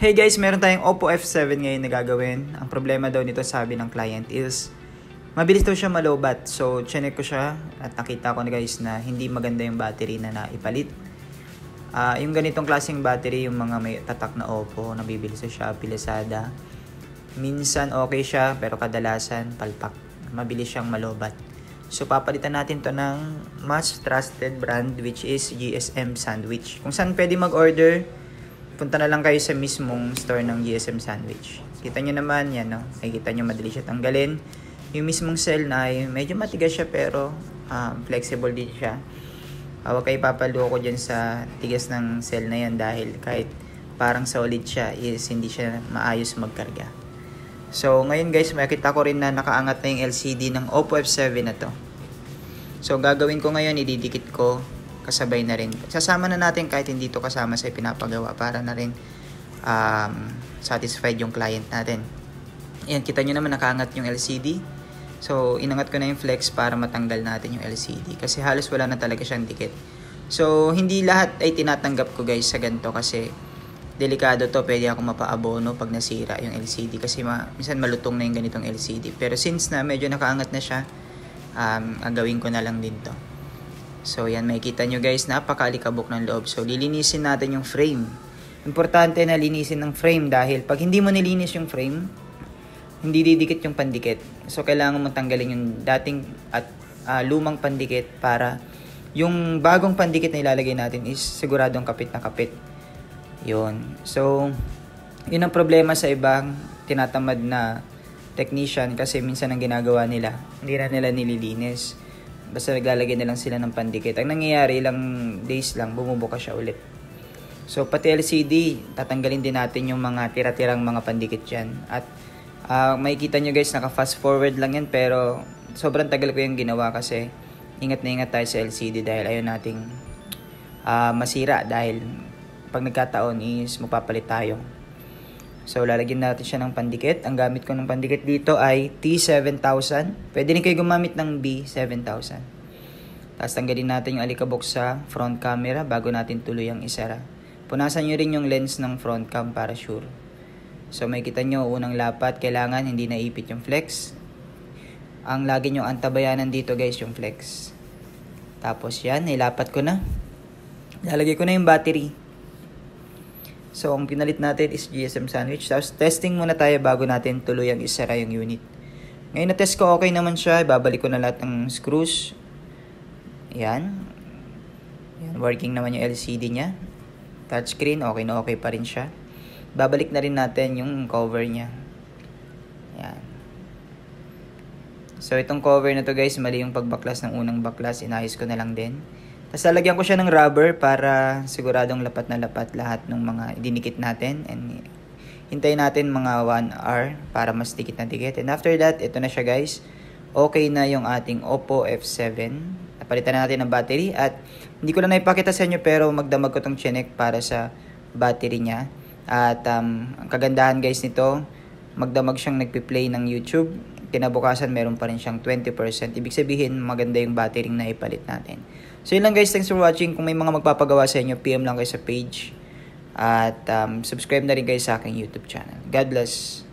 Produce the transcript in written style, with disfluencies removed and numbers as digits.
Hey guys, meron tayong Oppo F7 ngayon na gagawin. Ang problema daw nito, sabi ng client, is mabilis daw siya malobat. So, chinek ko siya at nakita ko na guys na hindi maganda yung battery na naipalit. Yung ganitong klaseng battery, yung mga may tatak na Oppo, nabibili sa Shopee, Lazada. Minsan okay siya, pero kadalasan palpak. Mabilis siyang malobat. So, papalitan natin to ng mas trusted brand, which is GSM Sandwich. Kung saan pwede mag-order, punta na lang kayo sa mismong store ng GSM Sandwich. Kita nyo naman, yan, no? Nakikita nyo, madali siya tanggalin. Yung mismong cell na ay medyo matigas siya, pero flexible din siya. Huwag kayo papaloko dyan sa tigas ng cell na yan dahil kahit parang solid siya, is hindi siya maayos magkarga. So, ngayon guys, makita ko rin na nakaangat na yung LCD ng Oppo F7 na to. So, gagawin ko ngayon, ididikit ko kasabay na rin. Sasama na natin kahit hindi to kasama sa pinapagawa para na rin satisfied yung client natin. Ayan, kita nyo naman nakaangat yung LCD. So, inangat ko na yung flex para matanggal natin yung LCD kasi halos wala na talaga siyang dikit. So, hindi lahat ay tinatanggap ko guys sa ganito kasi delikado to. Pwede ako mapaabono pag nasira yung LCD kasi minsan malutong na yung ganitong LCD. Pero since na medyo nakaangat na siya, gagawin ko na lang din to. So, yan, makikita nyo guys, napakalikabok ng loob. So, lilinisin natin yung frame. Importante na linisin ng frame dahil pag hindi mo nilinis yung frame, hindi didikit yung pandikit. So, kailangan mo tanggalin yung dating at lumang pandikit para yung bagong pandikit na ilalagay natin is siguradong kapit na kapit. Yun. So, yun ang problema sa ibang tinatamad na technician kasi minsan ang ginagawa nila, hindi na nila nililinis. Basta naglalagay na lang sila ng pandikit. Ang nangyayari, ilang days lang, bumubuka siya ulit. So, pati LCD, tatanggalin din natin yung mga tira-tirang mga pandikit dyan. At makikita nyo guys, naka-fast forward lang yan. Pero, sobrang tagal ko yung ginawa kasi ingat na ingat tayo sa LCD dahil ayaw nating masira. Dahil pag nagkataon is mapapalit tayo. So, lalagyan natin siya ng pandikit. Ang gamit ko ng pandikit dito ay T7000. Pwede rin kayo gumamit ng B7000. Tapos, tanggalin natin yung alikabok sa front camera bago natin tuluyang isara. Punasan nyo rin yung lens ng front cam para sure. So, makikita nyo, unang lapat, kailangan hindi naipit yung flex. Ang lagi nyo antabayanan dito guys, yung flex. Tapos yan, nilapat ko na. Lalagay ko na yung battery. So, ang pinalit natin is GSM Sandwich. Tapos, testing muna tayo bago natin tuluyang isara yung unit. Ngayon na-test ko, okay naman siya. Ibabalik ko na lahat ng screws. Ayan. Ayan, working naman yung LCD niya. Touchscreen, okay na okay pa rin siya. Babalik na rin natin yung cover niya. Ayan. So, itong cover na to guys, mali yung pagbaklas ng unang baklas. Inayos ko na lang din. Tapos lalagyan ko siya ng rubber para siguradong lapat na lapat lahat ng mga dinikit natin. And hintayin natin mga 1 hour para mas dikit na dikit. And after that, ito na siya guys. Okay na yung ating Oppo F7. Napalitan na natin ng battery. At hindi ko na naipakita sa inyo pero magdamag ko tong chinek para sa battery niya. At ang kagandahan guys nito, magdamag siyang nagpi-play ng YouTube. Kinabukasan meron pa rin siyang 20%. Ibig sabihin maganda yung battery na ipalit natin. So yun lang guys, thanks for watching. Kung may mga magpapagawa sa inyo, PM lang kayo sa page. At subscribe na rin kayo sa aking YouTube channel. God bless.